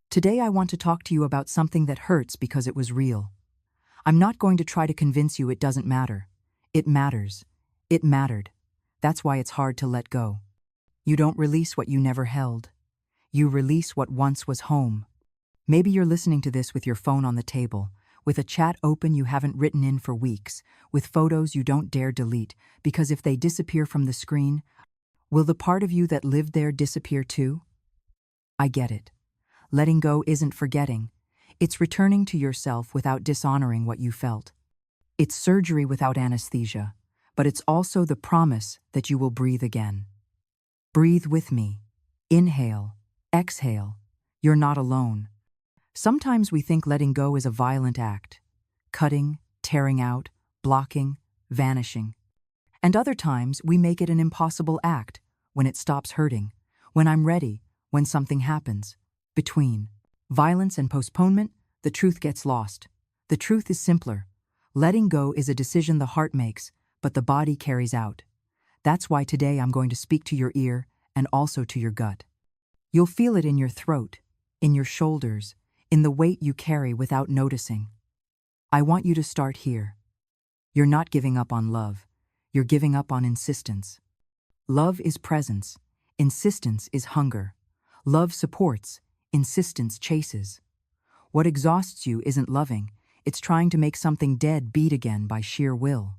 Today I want to talk to you about something that hurts because it was real. I'm not going to try to convince you it doesn't matter. It matters. It mattered. That's why it's hard to let go. You don't release what you never held. You release what once was home. Maybe you're listening to this with your phone on the table, with a chat open you haven't written in for weeks, with photos you don't dare delete, because if they disappear from the screen, will the part of you that lived there disappear too? I get it. Letting go isn't forgetting. It's returning to yourself without dishonoring what you felt. It's surgery without anesthesia, but it's also the promise that you will breathe again. Breathe with me. Inhale. Exhale. You're not alone. Sometimes we think letting go is a violent act. Cutting, tearing out, blocking, vanishing. And other times we make it an impossible act, when it stops hurting, when I'm ready, when something happens. Between violence and postponement, the truth gets lost. The truth is simpler. Letting go is a decision the heart makes, but the body carries out. That's why today I'm going to speak to your ear and also to your gut. You'll feel it in your throat, in your shoulders, in the weight you carry without noticing. I want you to start here. You're not giving up on love. You're giving up on insistence. Love is presence. Insistence is hunger. Love supports. Insistence chases. What exhausts you isn't loving. It's trying to make something dead beat again by sheer will.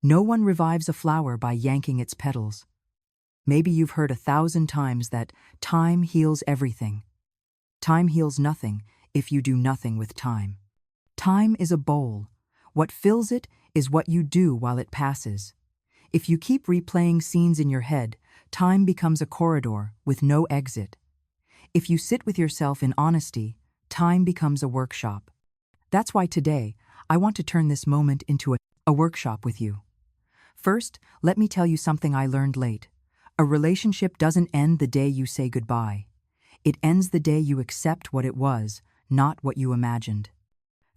No one revives a flower by yanking its petals. Maybe you've heard 1,000 times that time heals everything. Time heals nothing if you do nothing with time. Time is a bowl. What fills it is what you do while it passes. If you keep replaying scenes in your head, time becomes a corridor with no exit. If you sit with yourself in honesty, time becomes a workshop. That's why today, I want to turn this moment into a workshop with you. First, let me tell you something I learned late. A relationship doesn't end the day you say goodbye. It ends the day you accept what it was, not what you imagined.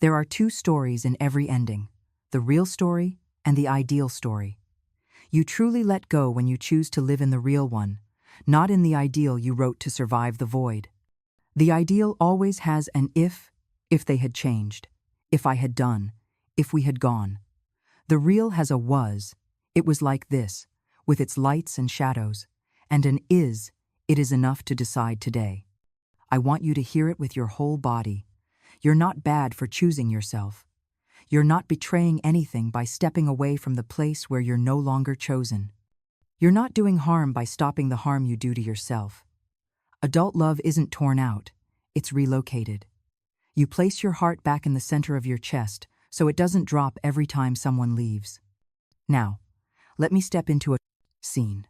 There are two stories in every ending, the real story and the ideal story. You truly let go when you choose to live in the real one, not in the ideal you wrote to survive the void. The ideal always has an if they had changed, if I had done, if we had gone. The real has a was, it was like this, with its lights and shadows, and an is, it is enough to decide today. I want you to hear it with your whole body. You're not bad for choosing yourself. You're not betraying anything by stepping away from the place where you're no longer chosen. You're not doing harm by stopping the harm you do to yourself. Adult love isn't torn out, it's relocated. You place your heart back in the center of your chest so it doesn't drop every time someone leaves. Now, let me step into a scene.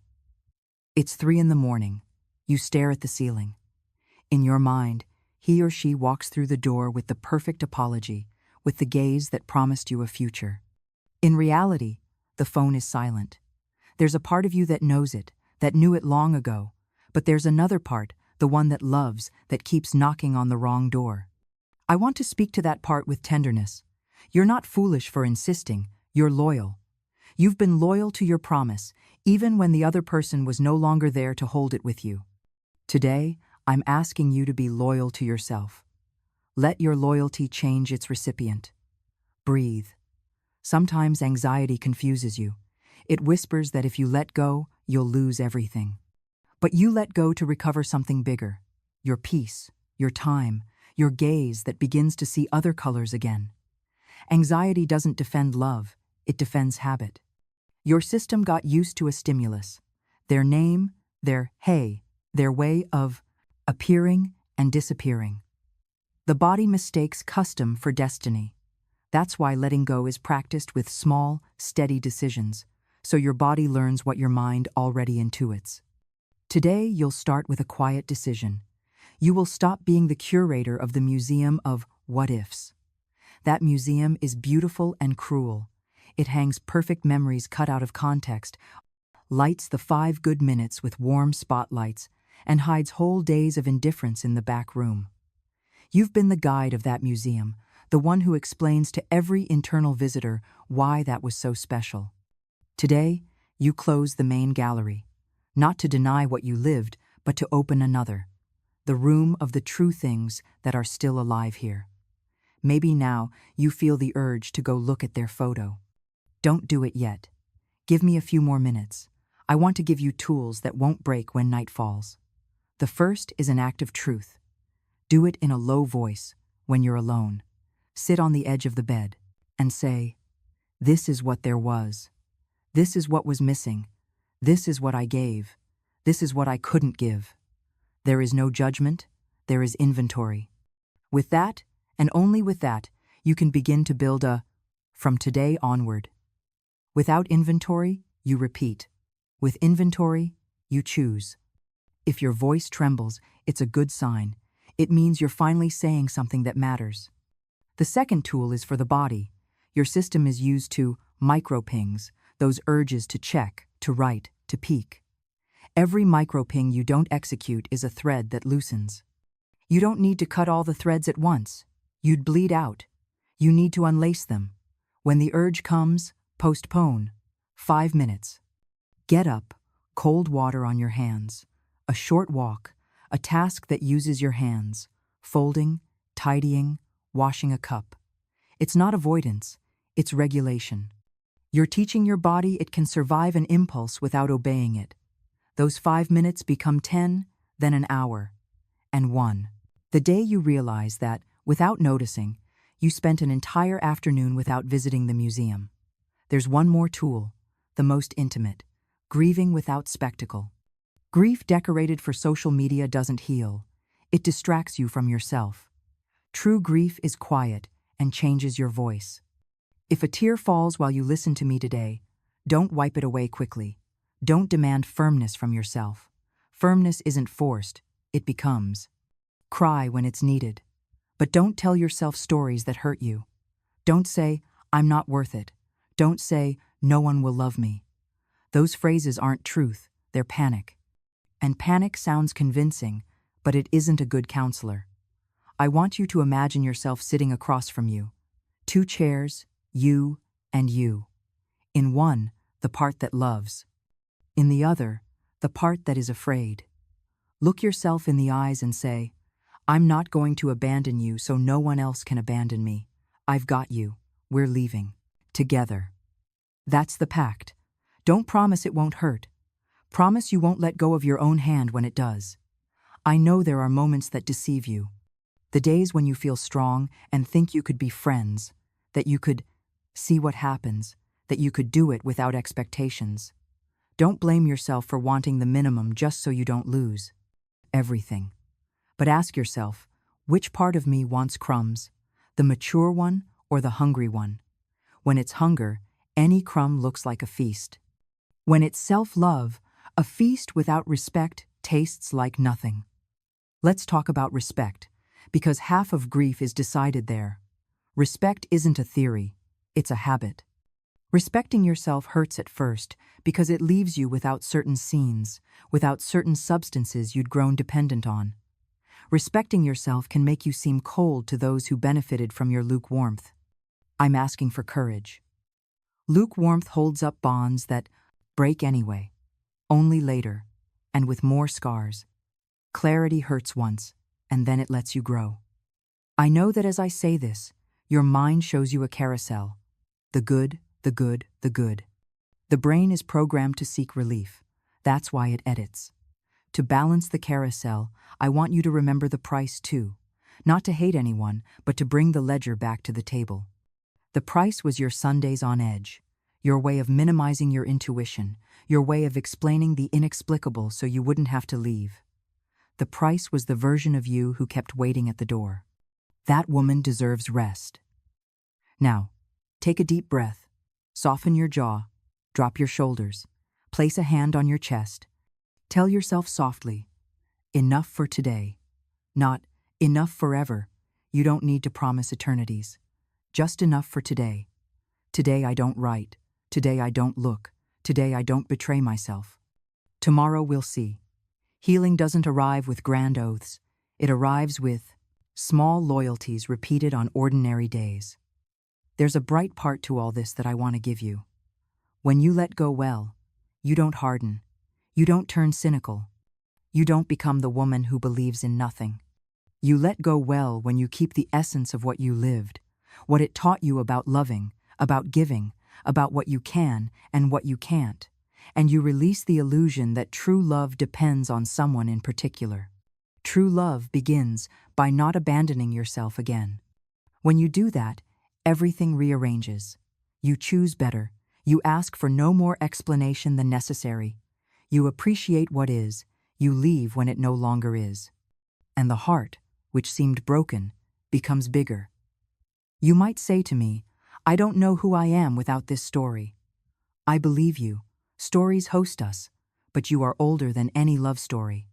It's 3 a.m. You stare at the ceiling. In your mind, he or she walks through the door with the perfect apology, with the gaze that promised you a future. In reality, the phone is silent. There's a part of you that knows it, that knew it long ago, but there's another part, the one that loves, that keeps knocking on the wrong door. I want to speak to that part with tenderness. You're not foolish for insisting, you're loyal. You've been loyal to your promise, even when the other person was no longer there to hold it with you. Today, I'm asking you to be loyal to yourself. Let your loyalty change its recipient. Breathe. Sometimes anxiety confuses you. It whispers that if you let go, you'll lose everything. But you let go to recover something bigger. Your peace, your time, your gaze that begins to see other colors again. Anxiety doesn't defend love, it defends habit. Your system got used to a stimulus. Their name, their hey, their way of appearing and disappearing. The body mistakes custom for destiny. That's why letting go is practiced with small, steady decisions, so your body learns what your mind already intuits. Today, you'll start with a quiet decision. You will stop being the curator of the museum of what-ifs. That museum is beautiful and cruel. It hangs perfect memories cut out of context, lights the 5 good minutes with warm spotlights, and hides whole days of indifference in the back room. You've been the guide of that museum, the one who explains to every internal visitor why that was so special. Today, you close the main gallery, not to deny what you lived, but to open another. the room of the true things that are still alive here. Maybe now you feel the urge to go look at their photo. Don't do it yet. Give me a few more minutes. I want to give you tools that won't break when night falls. The first is an act of truth. Do it in a low voice when you're alone. Sit on the edge of the bed and say, "This is what there was. This is what was missing. This is what I gave. This is what I couldn't give." There is no judgment, there is inventory. With that, and only with that, you can begin to build a from today onward. Without inventory, you repeat. With inventory, you choose. If your voice trembles, it's a good sign. It means you're finally saying something that matters. The second tool is for the body. Your system is used to micro-pings, those urges to check, to write, to peek. Every micro-ping you don't execute is a thread that loosens. You don't need to cut all the threads at once. You'd bleed out. You need to unlace them. When the urge comes, postpone. 5 minutes. Get up, cold water on your hands. A short walk, a task that uses your hands. Folding, tidying, washing a cup. It's not avoidance, it's regulation. You're teaching your body it can survive an impulse without obeying it. Those 5 minutes become 10, then an hour, and 1. The day you realize that, without noticing, you spent an entire afternoon without visiting the museum. There's one more tool, the most intimate, grieving without spectacle. Grief decorated for social media doesn't heal. It distracts you from yourself. True grief is quiet and changes your voice. If a tear falls while you listen to me today, don't wipe it away quickly. Don't demand firmness from yourself. Firmness isn't forced, it becomes. Cry when it's needed. But don't tell yourself stories that hurt you. Don't say, "I'm not worth it." Don't say, "No one will love me." Those phrases aren't truth, they're panic. And panic sounds convincing, but it isn't a good counselor. I want you to imagine yourself sitting across from you. 2 chairs, you and you. In one, the part that loves. In the other, the part that is afraid. Look yourself in the eyes and say, "I'm not going to abandon you so no one else can abandon me. I've got you. We're leaving. Together." That's the pact. Don't promise it won't hurt. Promise you won't let go of your own hand when it does. I know there are moments that deceive you. The days when you feel strong and think you could be friends, that you could see what happens, that you could do it without expectations. Don't blame yourself for wanting the minimum just so you don't lose everything. But ask yourself, which part of me wants crumbs, the mature one or the hungry one? When it's hunger, any crumb looks like a feast. When it's self-love, a feast without respect tastes like nothing. Let's talk about respect, because half of grief is decided there. Respect isn't a theory, it's a habit. Respecting yourself hurts at first because it leaves you without certain scenes, without certain substances you'd grown dependent on. Respecting yourself can make you seem cold to those who benefited from your lukewarmth. I'm asking for courage. Lukewarmth holds up bonds that break anyway, only later, and with more scars. Clarity hurts once, and then it lets you grow. I know that as I say this, your mind shows you a carousel. The good, the good, the good. The brain is programmed to seek relief. That's why it edits. To balance the carousel, I want you to remember the price too. Not to hate anyone, but to bring the ledger back to the table. The price was your Sundays on edge, your way of minimizing your intuition, your way of explaining the inexplicable so you wouldn't have to leave. The price was the version of you who kept waiting at the door. That woman deserves rest. Now, take a deep breath, soften your jaw, drop your shoulders, place a hand on your chest. Tell yourself softly, enough for today. Not enough forever. You don't need to promise eternities. Just enough for today. Today I don't write. Today I don't look. Today I don't betray myself. Tomorrow we'll see. Healing doesn't arrive with grand oaths. It arrives with small loyalties repeated on ordinary days. There's a bright part to all this that I want to give you. When you let go well, you don't harden. You don't turn cynical. You don't become the woman who believes in nothing. You let go well when you keep the essence of what you lived, what it taught you about loving, about giving, about what you can and what you can't, and you release the illusion that true love depends on someone in particular. True love begins by not abandoning yourself again. When you do that, everything rearranges. You choose better. You ask for no more explanation than necessary. You appreciate what is. You leave when it no longer is. And the heart, which seemed broken, becomes bigger. You might say to me, I don't know who I am without this story. I believe you. Stories host us, but you are older than any love story.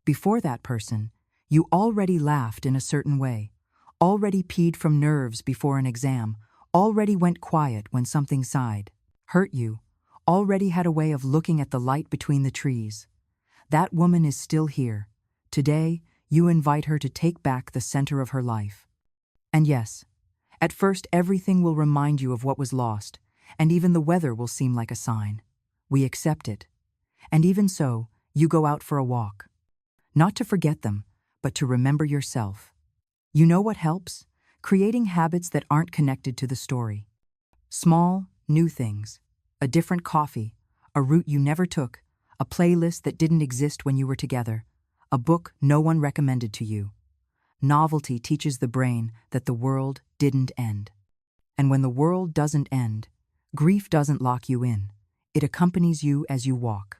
Before that person, you already laughed in a certain way, already peed from nerves before an exam, already went quiet when something sighed, hurt you, already had a way of looking at the light between the trees. That woman is still here. Today, you invite her to take back the center of her life. And yes, at first everything will remind you of what was lost, and even the weather will seem like a sign. We accept it. And even so, you go out for a walk. Not to forget them, but to remember yourself. You know what helps? Creating habits that aren't connected to the story. Small, new things. A different coffee, a route you never took, a playlist that didn't exist when you were together, a book no one recommended to you. Novelty teaches the brain that the world didn't end. And when the world doesn't end, grief doesn't lock you in. It accompanies you as you walk.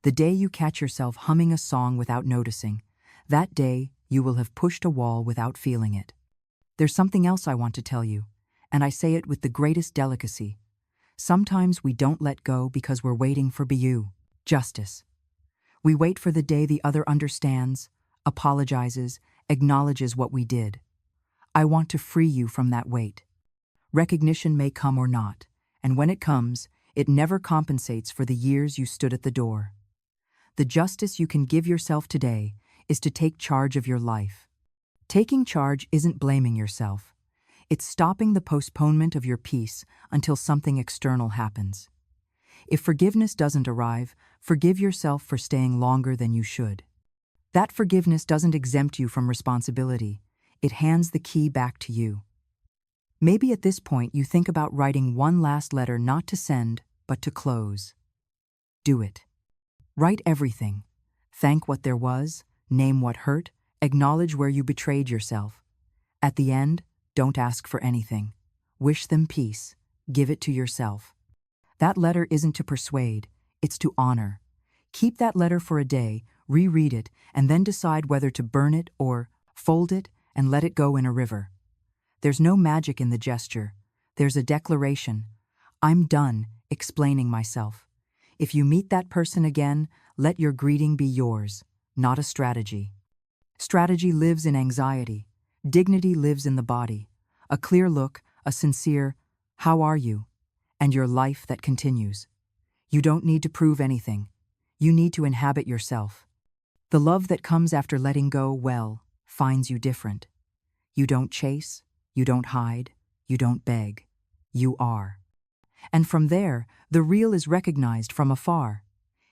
The day you catch yourself humming a song without noticing, that day you will have pushed a wall without feeling it. There's something else I want to tell you, and I say it with the greatest delicacy. Sometimes we don't let go because we're waiting for justice. We wait for the day the other understands, apologizes, acknowledges what we did. I want to free you from that weight. Recognition may come or not, and when it comes, it never compensates for the years you stood at the door. The justice you can give yourself today is to take charge of your life. Taking charge isn't blaming yourself. It's stopping the postponement of your peace until something external happens. If forgiveness doesn't arrive, forgive yourself for staying longer than you should. That forgiveness doesn't exempt you from responsibility. It hands the key back to you. Maybe at this point you think about writing one last letter not to send, but to close. Do it. Write everything. Thank what there was, name what hurt, acknowledge where you betrayed yourself. At the end, don't ask for anything. Wish them peace. Give it to yourself. That letter isn't to persuade, it's to honor. Keep that letter for a day, reread it, and then decide whether to burn it or fold it and let it go in a river. There's no magic in the gesture. There's a declaration. I'm done explaining myself. If you meet that person again, let your greeting be yours, not a strategy. Strategy lives in anxiety. Dignity lives in the body. A clear look, a sincere, "How are you?" and your life that continues. You don't need to prove anything. You need to inhabit yourself. The love that comes after letting go, well, finds you different. You don't chase, you don't hide, you don't beg. You are. And from there, the real is recognized from afar.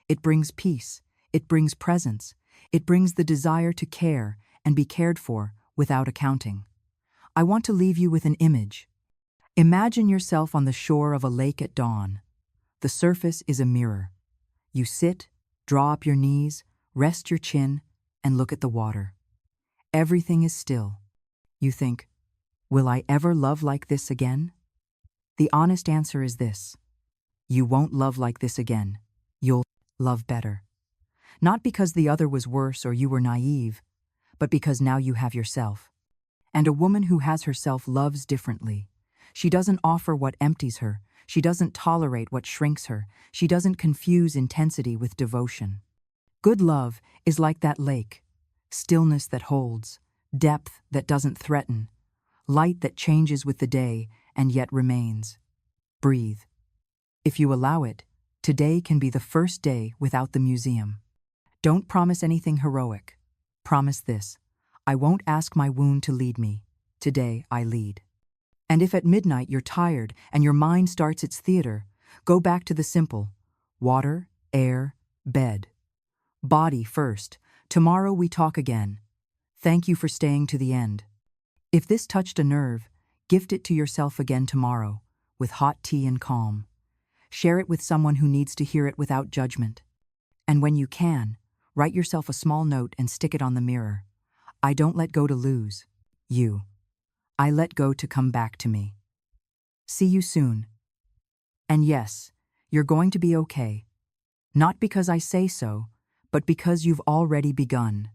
It brings peace, it brings presence, it brings the desire to care and be cared for without accounting. I want to leave you with an image. Imagine yourself on the shore of a lake at dawn. The surface is a mirror. You sit, draw up your knees, rest your chin, and look at the water. Everything is still. You think, will I ever love like this again? The honest answer is this. You won't love like this again. You'll love better. Not because the other was worse or you were naive, but because now you have yourself. And a woman who has herself loves differently. She doesn't offer what empties her. She doesn't tolerate what shrinks her. She doesn't confuse intensity with devotion. Good love is like that lake. Stillness that holds, depth that doesn't threaten, light that changes with the day and yet remains. Breathe. If you allow it, today can be the first day without the museum. Don't promise anything heroic. Promise this. I won't ask my wound to lead me. Today I lead. And if at midnight you're tired and your mind starts its theater, go back to the simple. Water, air, bed. Body first, Tomorrow we talk again. Thank you for staying to the end. If this touched a nerve, gift it to yourself again tomorrow, with hot tea and calm. Share it with someone who needs to hear it without judgment. And when you can, write yourself a small note and stick it on the mirror. I don't let go to lose you. I let go to come back to me. See you soon. And yes, you're going to be okay. Not because I say so, but because you've already begun.